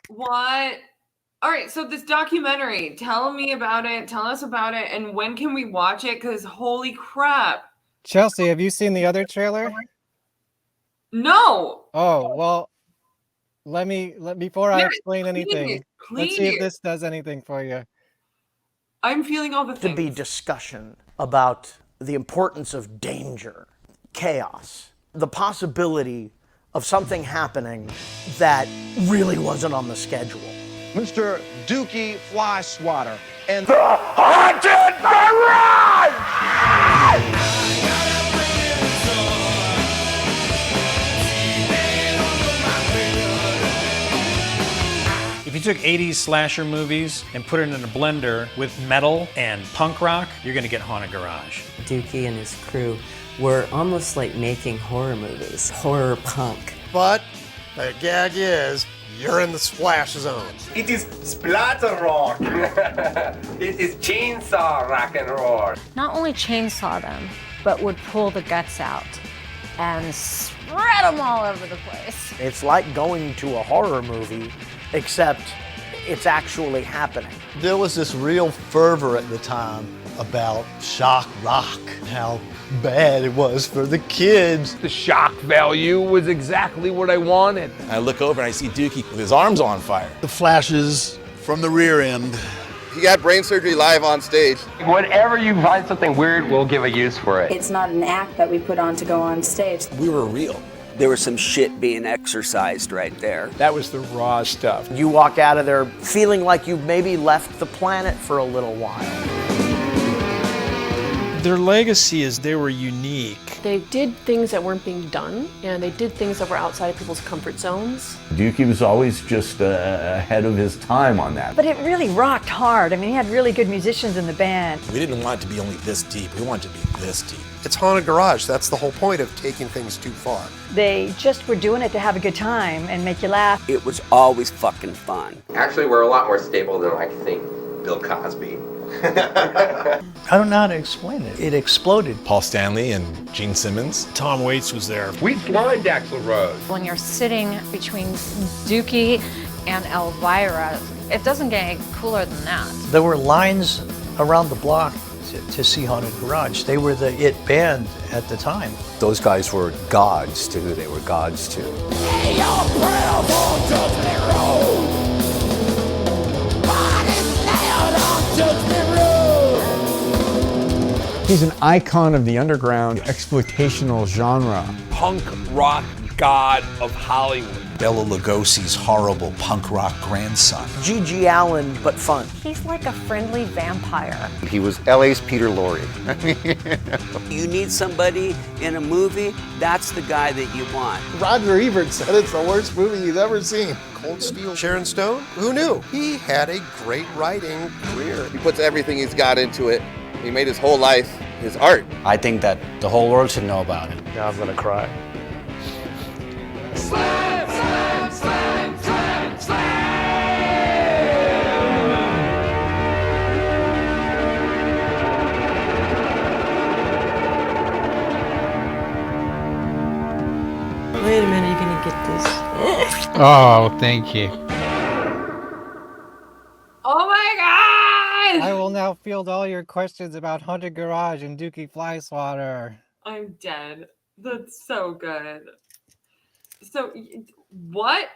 What? All right, so this documentary, tell me about it. Tell us about it, and when can we watch it? Because holy crap. Chelsea, have you seen the other trailer? No. Oh, well, before I explain anything, Please. let's see if this does anything for you. I'm feeling all the things. To be discussion about the importance of danger, chaos, the possibility of something happening that really wasn't on the schedule. Mr. Dookie Fly Swatter and the Haunted Garage! If you took 80s slasher movies and put it in a blender with metal and punk rock, you're gonna get Haunted Garage. Dookie and his crew were almost like making horror movies, horror punk. But the gag is, you're in the splash zone. It is splatter rock. It is chainsaw rock and roll. Not only chainsaw them, but would pull the guts out and spread them all over the place. It's like going to a horror movie, except it's actually happening. There was this real fervor at the time about shock rock, how bad it was for the kids. The shock value was exactly what I wanted. I look over and I see Dookie with his arms on fire. The flashes from the rear end. He got brain surgery live on stage. Whenever you find something weird, we'll give a use for it. It's not an act that we put on to go on stage. We were real. There was some shit being exercised right there. That was the raw stuff. You walk out of there feeling like you've maybe left the planet for a little while. Their legacy is they were unique. They did things that weren't being done, and they did things that were outside of people's comfort zones. Dookie was always just ahead of his time on that. But it really rocked hard. I mean, he had really good musicians in the band. We didn't want it to be only this deep. We wanted it to be this deep. It's Haunted Garage. That's the whole point of taking things too far. They just were doing it to have a good time and make you laugh. It was always fucking fun. Actually, we're a lot more stable than I think Bill Cosby. I don't know how to explain it. It exploded. Paul Stanley and Gene Simmons. Tom Waits was there. We blind Axl Rose. When you're sitting between Dookie and Elvira, it doesn't get any cooler than that. There were lines around the block to see Haunted Garage. They were the it band at the time. Those guys were gods to who they were gods to. He's an icon of the underground exploitational genre. Punk rock god of Hollywood. Bela Lugosi's horrible punk rock grandson. G.G. Allen, but fun. He's like a friendly vampire. He was LA's Peter Lorre. You need somebody in a movie, that's the guy that you want. Roger Ebert said it's the worst movie he's ever seen. Cold Steel, Sharon Stone? Who knew? He had a great writing career. He puts everything he's got into it. He made his whole life his art. I think that the whole world should know about it. Now I'm gonna cry. Slam, slam, slam, slam, slam. Wait a minute, you're gonna get this. Oh, thank you. Oh my god! I will now field all your questions about Haunted Garage and Dookie Fly Swatter. I'm dead. That's so good. So, what?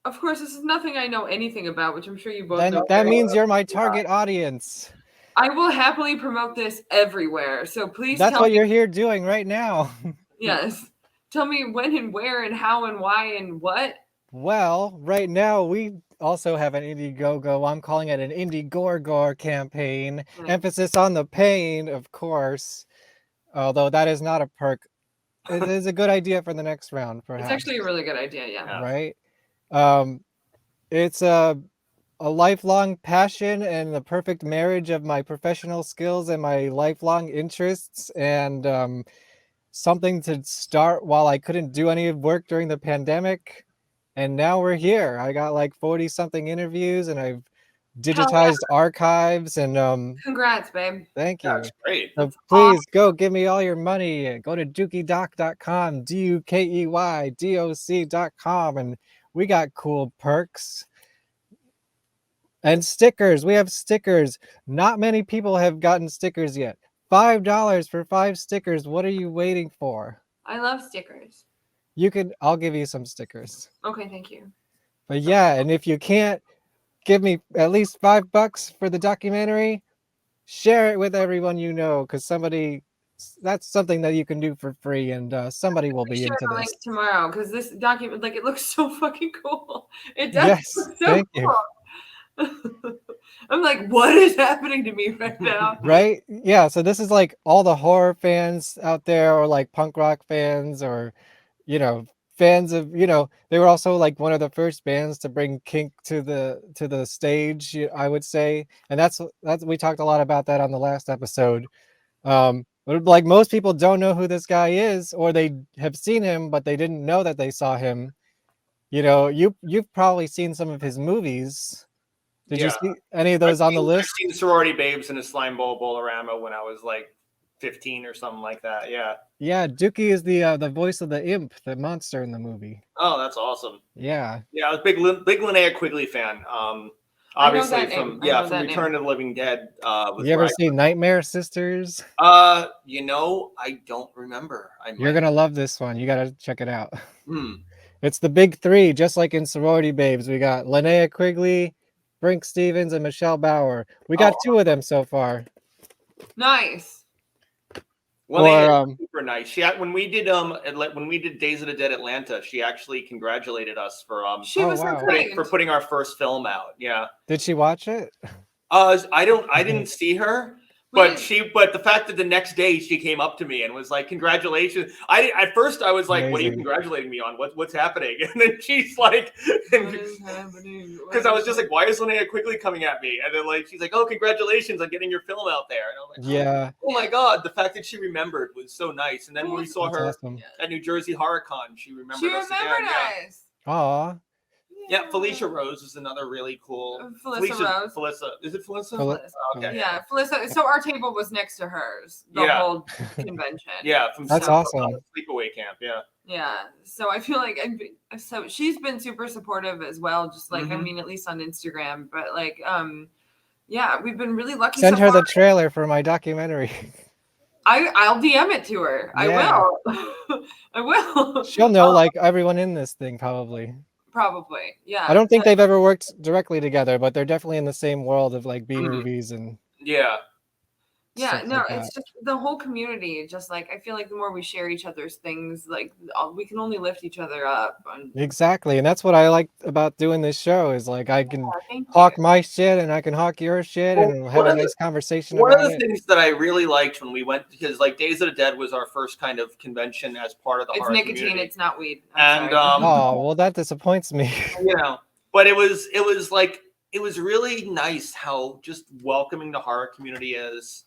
Of course, this is nothing I know anything about, which I'm sure you both know. That means you're my target audience. I will happily promote this everywhere. So please That's tell what me. you're here doing right now. Yes. Tell me when and where and how and why and what. Well, right now we also have an Indiegogo. I'm calling it an Indie-Gore campaign. Emphasis on the pain, of course. Although that is not a perk. It is a good idea for the next round, perhaps. It's actually a really good idea, yeah. Right? It's a lifelong passion and the perfect marriage of my professional skills and my lifelong interests, and something to start while I couldn't do any work during the pandemic. And now we're here. I got like 40-something interviews, and I've digitized archives, and Congrats, babe. thank you. That's great. So please go give me all your money. Go to dookiedoc.com, DUKEYDOC.com, and we got cool perks. And stickers. We have stickers. Not many people have gotten stickers yet. $5 for 5 stickers. What are you waiting for? I love stickers. I'll give you some stickers. Okay, thank you. But yeah, and if you can't give me at least $5 for the documentary, share it with everyone you know, because that's something that you can do for free, and somebody will be Share into the this. link tomorrow because this document, like, it looks so fucking cool. It does. Yes, look so thank you. I'm like, what is happening to me right now? Right? Yeah, so this is like all the horror fans out there, or like punk rock fans, or fans of, they were also like one of the first bands to bring kink to the stage, I would say. And that's we talked a lot about that on the last episode. But like most people don't know who this guy is, or they have seen him but they didn't know that they saw him. You've probably seen some of his movies. Did you see any of those on the list? I've seen Sorority Babes and a Slime Bowl Bolorama when I was like 15 or something like that. Yeah. Yeah, Dookie is the voice of the imp, the monster in the movie. Oh, that's awesome. Yeah. Yeah, I was big Linnea Quigley fan. Obviously from Return of the Living Dead. You ever seen Nightmare Sisters? I don't remember. You're gonna love this one. You gotta check it out. Hmm. It's the big three, just like in Sorority Babes. We got Linnea Quigley, Brink Stevens, and Michelle Bauer. We got 2 of them so far. Nice. Well, super nice. She when we did Days of the Dead Atlanta, she actually congratulated us for she was for putting our first film out. Yeah. Did she watch it? I didn't see her, but the fact that the next day she came up to me and was like, "Congratulations!" At first I was like, Amazing. "What are you congratulating me on? What's happening?" And then she's like, What is happening? because I was just like, "Why is Linnea Quigley coming at me?" And then like she's like, "Oh, congratulations on getting your film out there." And I was like, Yeah. "Oh my god!" The fact that she remembered was so nice. And then when we saw That's her awesome. at New Jersey HorrorCon, she remembered She us remembered again. us. Aw. Yeah, Felicia Rose is another really cool. Felissa Rose. Felissa. Is it Felissa? Felissa. Okay. Yeah, Felissa. So our table was next to hers the whole convention. Yeah, That's awesome. Sleepaway Camp. Yeah. Yeah. So I feel like so she's been super supportive as well. Just like I Mhm. mean, at least on Instagram, but like yeah, we've been really lucky. Send so her far. the trailer for my documentary. I'll DM it to her. I Yeah. will. I will. She'll know like everyone in this thing probably. Probably. Yeah. I don't think they've ever worked directly together, but they're definitely in the same world of like B movies and Yeah. Yeah, stuff no, like it's that. just the whole community. Just like I feel like the more we share each other's things, like we can only lift each other up. Exactly, and that's what I like about doing this show is like I can thank hawk my shit and I can hawk your shit Well, and have one a of the- nice conversation One of about the it. things that I really liked when we went, because like Days of the Dead was our first kind of convention as part of the It's horror nicotine. community. It's not weed. And Oh, well that disappoints me. but it was like it was really nice how just welcoming the horror community is,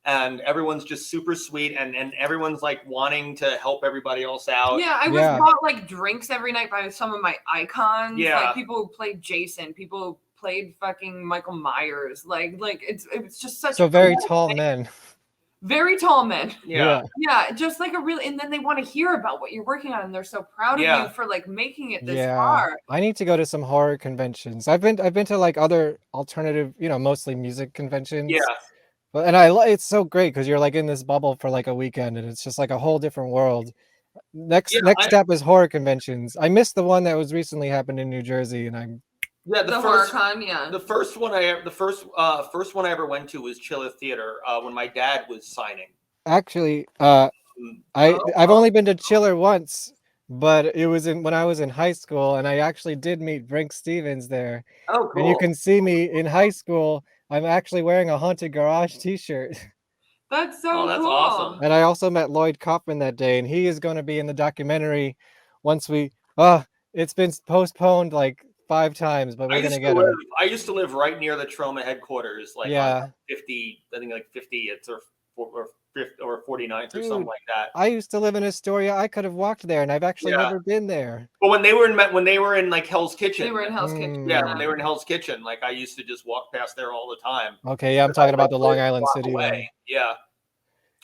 and everyone's just super sweet, and everyone's like wanting to help everybody else out. Yeah, I was bought like drinks every night by some of my icons. Yeah. Like people who played Jason, people who played fucking Michael Myers. Like it's just such So a very cool tall thing. men. Very tall men. Yeah. Yeah, just like a really, and then they want to hear about what you're working on, and they're so proud of Yeah. you for like making it this Yeah, far. I need to go to some horror conventions. I've been to like other alternative, mostly music conventions. Yeah. But it's so great because you're like in this bubble for like a weekend and it's just like a whole different world. Next step is horror conventions. I missed the one that was recently happened in New Jersey, and I'm Yeah, The HorrorCon, yeah. The first one I ever went to was Chiller Theater when my dad was signing. actually I've only been to Chiller once, but it was when I was in high school, and I actually did meet Brink Stevens there. Oh, And you cool. can see me in high school. I'm actually wearing a Haunted Garage t-shirt. That's so that's cool. awesome. And I also met Lloyd Kaufman that day, and he is going to be in the documentary once it's been postponed like 5 times, but we're going to get him. I used to live right near the Trauma headquarters, like Yeah. on 50, I think like 50th or 49th or Dude, something like that. I used to live in Astoria. I could have walked there, and I've actually Yeah. never been there. But when they were in like Hell's Kitchen. They were in Hell's Kitchen. Yeah, when they were in Hell's Kitchen, like I used to just walk past there all the time. Okay, yeah, I'm talking about the Long Island City one. Away. Yeah.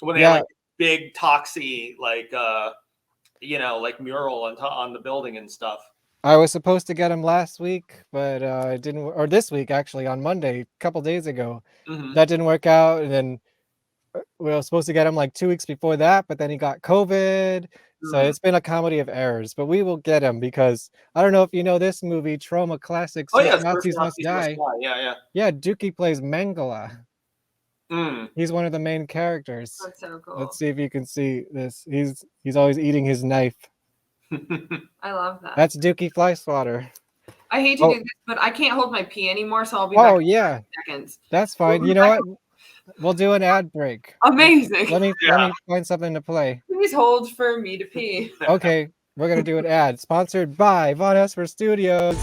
When they Yeah. had like big toxy like like mural on the building and stuff. I was supposed to get him last week, but it didn't. Or this week, actually, on Monday, a couple days ago. Mhm. That didn't work out, and then we were supposed to get him like 2 weeks before that, but then he got COVID. So Mm. it's been a comedy of errors, but we will get him because I don't know if you know this movie, Trauma Classic. Oh Surf yeah, Surf Nazis Must Nazis Must Die. Die. Yeah, yeah. Yeah, Dookie plays Mengele. Mm. He's one of the main characters. That's so cool. Let's see if you can see this. He's always eating his knife. I love that. That's Dookie Flyswatter. I hate to Oh. do this, but I can't hold my pee anymore, so I'll be back Oh in yeah, 5 seconds. that's fine. We'll You be know back what? We'll do an ad break. Amazing. Let me find something to play. Please hold for me to pee. Okay, we're gonna do an ad sponsored by VonPod Studios.